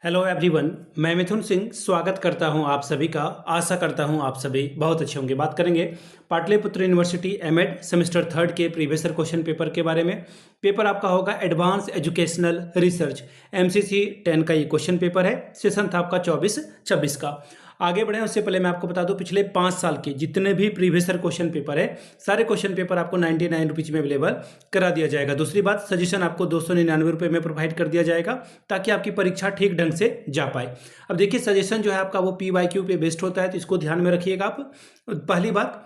Hello everyone, मैं मिथुन सिंह स्वागत करता हूं आप सभी का। आशा करता हूं आप सभी बहुत अच्छे होंगे। बात करेंगे Pataliputra University MEd semester third के प्रीवियस ईयर क्वेश्चन पेपर के बारे में। पेपर आपका होगा एडवांस एजुकेशनल रिसर्च एमसीसी 10 का ये क्वेश्चन पेपर है। सेशन था आपका 24-26 का। आगे बढ़े उससे पहले मैं आपको बता दूं पिछले 5 साल के जितने भी प्रीवियस ईयर क्वेश्चन पेपर है सारे क्वेश्चन पेपर आपको 99 रुपीज़ में अवेलेबल करा दिया जाएगा। दूसरी बात, सजेशन आपको 299 रुपये में प्रोवाइड कर दिया जाएगा ताकि आपकी परीक्षा ठीक ढंग से जा पाए। अब देखिए, सजेशन जो है आपका वो PYQ पे बेस्ड होता है, तो इसको ध्यान में रखिएगा आप। पहली बात,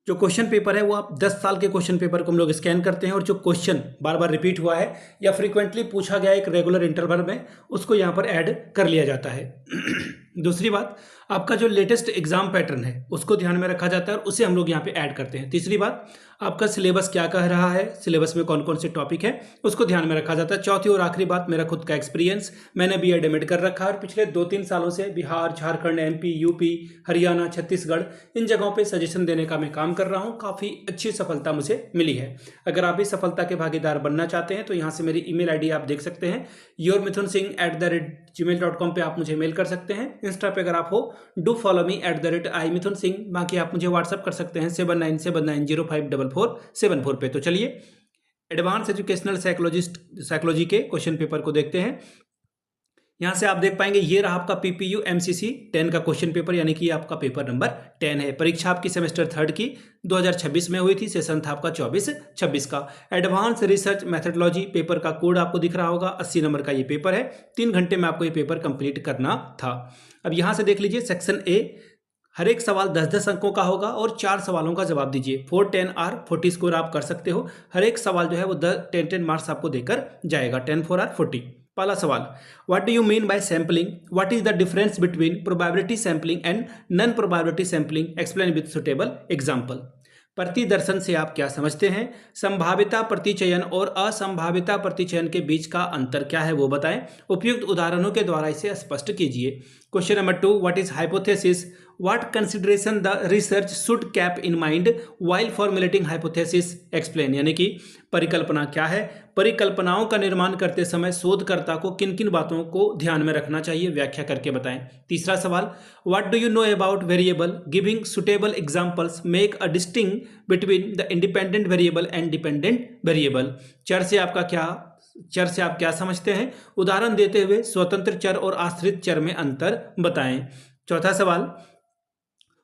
जो क्वेश्चन पेपर है वो आप 10 साल के क्वेश्चन पेपर को हम लोग स्कैन करते हैं और जो क्वेश्चन बार बार रिपीट हुआ है या फ्रीक्वेंटली पूछा गया एक रेगुलर इंटरवल में उसको यहाँ पर ऐड कर लिया जाता है। दूसरी बात, आपका जो लेटेस्ट एग्जाम पैटर्न है उसको ध्यान में रखा जाता है और उसे हम लोग यहाँ पे ऐड करते हैं। तीसरी बात, आपका सिलेबस क्या कह रहा है, सिलेबस में कौन कौन से टॉपिक है उसको ध्यान में रखा जाता है। चौथी और आखिरी बात, मेरा खुद का एक्सपीरियंस, मैंने B.Ed M.Ed कर रखा है और पिछले 2-3 सालों से बिहार, झारखंड, MP, UP, हरियाणा, छत्तीसगढ़ इन जगहों पे सजेशन देने का मैं काम कर रहा हूँ। काफ़ी अच्छी सफलता मुझे मिली है। अगर आप भी सफलता के भागीदार बनना चाहते हैं तो यहाँ से मेरी email ID आप देख सकते हैं, yourmithunSingh@gmail.com पे आप मुझे मेल कर सकते हैं। इंस्टा पे अगर आप हो डू फॉलो मी @imithunSingh। बाकी आप मुझे व्हाट्सअप कर सकते हैं 7979054474 पे। तो चलिए एडवांस एजुकेशनल साइकोलॉजी के क्वेश्चन पेपर को देखते हैं। यहाँ से आप देख पाएंगे ये रहा आपका PPU MCC 10 का क्वेश्चन पेपर, यानी कि आपका पेपर नंबर 10 है। परीक्षा आपकी सेमेस्टर थर्ड की 2026 में हुई थी। सेशन था आपका 24-26 का। एडवांस रिसर्च मैथडोलॉजी पेपर का कोड आपको दिख रहा होगा। 80 नंबर का ये पेपर है। 3 घंटे में आपको ये पेपर कंप्लीट करना था। अब यहाँ से देख लीजिए, सेक्शन ए, हर एक सवाल 10-10 अंकों का होगा और 4 सवालों का जवाब दीजिए। 4, 10 और 40 स्कोर आप कर सकते हो। हर एक सवाल जो है वो 10-10 मार्क्स आपको देकर जाएगा। 10, 4 और 40। पहला सवाल, what do you mean by sampling? What is the difference between probability sampling and non probability sampling? Explain with suitable example. प्रतिदर्शन से आप क्या समझते हैं? संभाव्यता प्रतिचयन और असंभाव्यता प्रतिचयन के बीच का अंतर क्या है वो बताएं। उपयुक्त उदाहरणों के द्वारा इसे स्पष्ट कीजिए। Question number 2, what is hypothesis? What consideration the research should cap in mind while formulating hypothesis? Explain, यानी कि परिकल्पना क्या है? परिकल्पनाओं का निर्माण करते समय शोधकर्ता को किन किन बातों को ध्यान में रखना चाहिए, व्याख्या करके बताएं। तीसरा सवाल, what do you know about variable? Giving suitable examples make a distinguish between the independent variable and dependent variable. चर से आप क्या समझते हैं? उदाहरण देते हुए स्वतंत्र चर और आश्रित चर में अंतर बताएं। चौथा सवाल,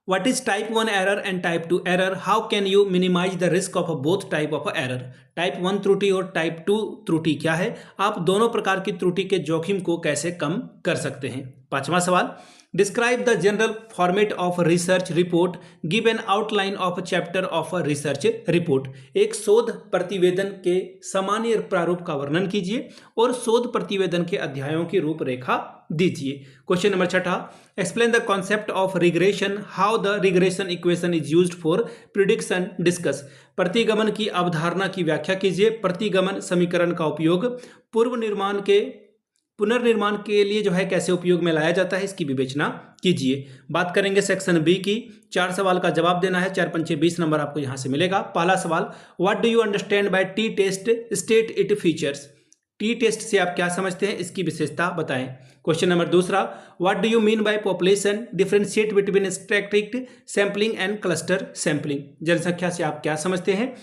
What is type 1 error and type 2 error? How can you minimize the risk of both type of error? Type 1 त्रुटि और टाइप 2 त्रुटि क्या है? आप दोनों प्रकार की त्रुटि के जोखिम को कैसे कम कर सकते हैं? पांचवा सवाल, describe the general format of research report, give an outline of chapter of a research report. एक शोध प्रतिवेदन के सामान्य प्रारूप का वर्णन कीजिए और शोध प्रतिवेदन के अध्यायों की रूपरेखा दीजिए। Question number 6, explain the concept of regression, how the regression equation is used for prediction, discuss. प्रतिगमन की अवधारणा की व्याख्या कीजिए। प्रतिगमन समीकरण का उपयोग पुनर्निर्माण के लिए जो है कैसे उपयोग में लाया जाता है, इसकी विवेचना कीजिए। बात करेंगे सेक्शन बी की। 4 सवाल का जवाब देना है। 4 पंचे 20 नंबर आपको यहां से मिलेगा। पहला सवाल, what do you understand by t test, state it features. T test से आप क्या समझते हैं, इसकी विशेषता बताएं। Question number 2, what do you mean by population, differentiate between static sampling and cluster sampling. जनसंख्या से आप क्या समझते हैं?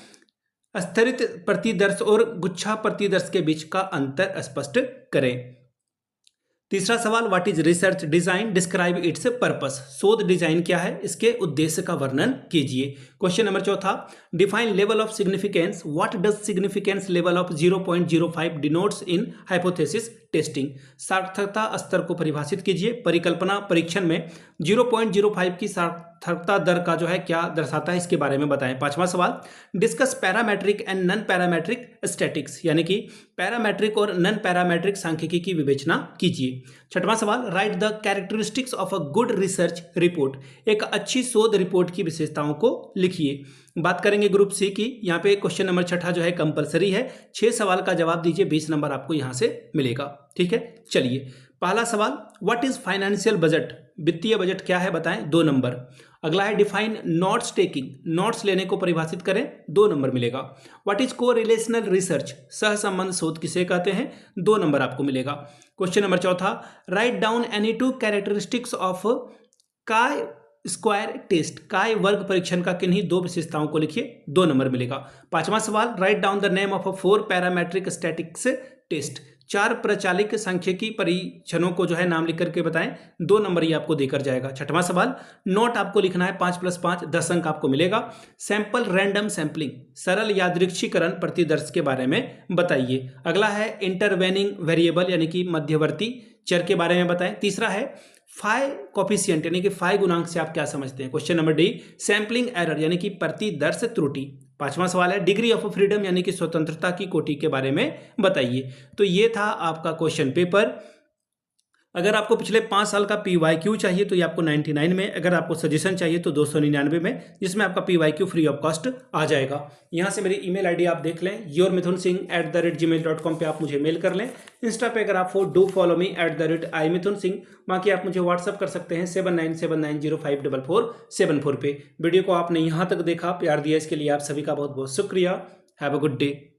स्तरित प्रतिदर्श और गुच्छा प्रतिदर्श के बीच का अंतर स्पष्ट करें। तीसरा सवाल, what is research design, describe it's purpose. शोध डिजाइन क्या है, इसके उद्देश्य का वर्णन कीजिए। Question number 4, define level of significance, what does significance level of 0.05 denotes in hypothesis testing. सार्थकता स्तर को परिभाषित कीजिए। परिकल्पना परीक्षण में 0.05 की सार्थकता दर का जो है क्या दर्शाता है, इसके बारे में बताएं। पांचवा सवाल, discuss parametric and non parametric statics, यानी कि पैरामेट्रिक और नॉन पैरामेट्रिक सांख्यिकी की विवेचना कीजिए। छठवां सवाल, right the characteristics of a good research report. एक अच्छी शोध रिपोर्ट की विशेषताओं को लिखिए। बात करेंगे ग्रुप सी की। यहाँ पे क्वेश्चन नंबर 6 जो है कंपलसरी है। 6 सवाल का जवाब दीजिए, 20 नंबर आपको यहाँ से मिलेगा। ठीक है, चलिए पहला सवाल, व्हाट इज फाइनेंशियल बजट, वित्तीय बजट क्या है बताएं, 2 नंबर। अगला है डिफाइन नोट्स टेकिंग, नोट्स लेने को परिभाषित करें, 2 नंबर मिलेगा। व्हाट इज को रिलेशनल रिसर्च, सह संबंध शोध किसे कहते हैं, 2 नंबर आपको मिलेगा। क्वेश्चन नंबर चौथा, write down any 2 characteristics of chi square test, chi वर्ग परीक्षण का किन्हीं 2 विशेषताओं को लिखिए, 2 नंबर मिलेगा। 5वां सवाल, write down the name of 4 parametric statistics test, 4 प्रचालिक सांख्यिकी परीक्षणों को जो है नाम लिख करके बताएं, 2 नंबर ये आपको देकर जाएगा। 6वां सवाल, नोट आपको लिखना है 5 + 5 10 अंक आपको मिलेगा। सैंपल रैंडम सैंपलिंग, सरल यादृच्छिकरण प्रतिदर्श के बारे में बताइए। अगला है इंटरवेनिंग वेरिएबल यानी कि मध्यवर्ती चर के बारे में बताएं। तीसरा है फाई कोफिशिएंट यानी कि फाई गुणांक से आप क्या समझते हैं। Question number D, sampling error यानी कि प्रतिदर्श त्रुटि। 5वां सवाल है डिग्री ऑफ फ्रीडम यानी कि स्वतंत्रता की कोटि के बारे में बताइए। तो ये था आपका क्वेश्चन पेपर। अगर आपको पिछले 5 साल का PYQ चाहिए तो ये आपको 99 में, अगर आपको सजेशन चाहिए तो 299 में, जिसमें आपका PYQ फ्री ऑफ कॉस्ट आ जाएगा। यहाँ से मेरी email ID आप देख लें, yourmithunsingh@gmail.com पे आप मुझे मेल कर लें। इंस्टा पे अगर आप डू फॉलो मी @imithunsingh, बाकी आप मुझे व्हाट्सअप कर सकते हैं 7979054474 पे। वीडियो को आपने यहाँ तक देखा, प्यार दिया, इसके लिए आप सभी का बहुत बहुत शुक्रिया। Have a good day.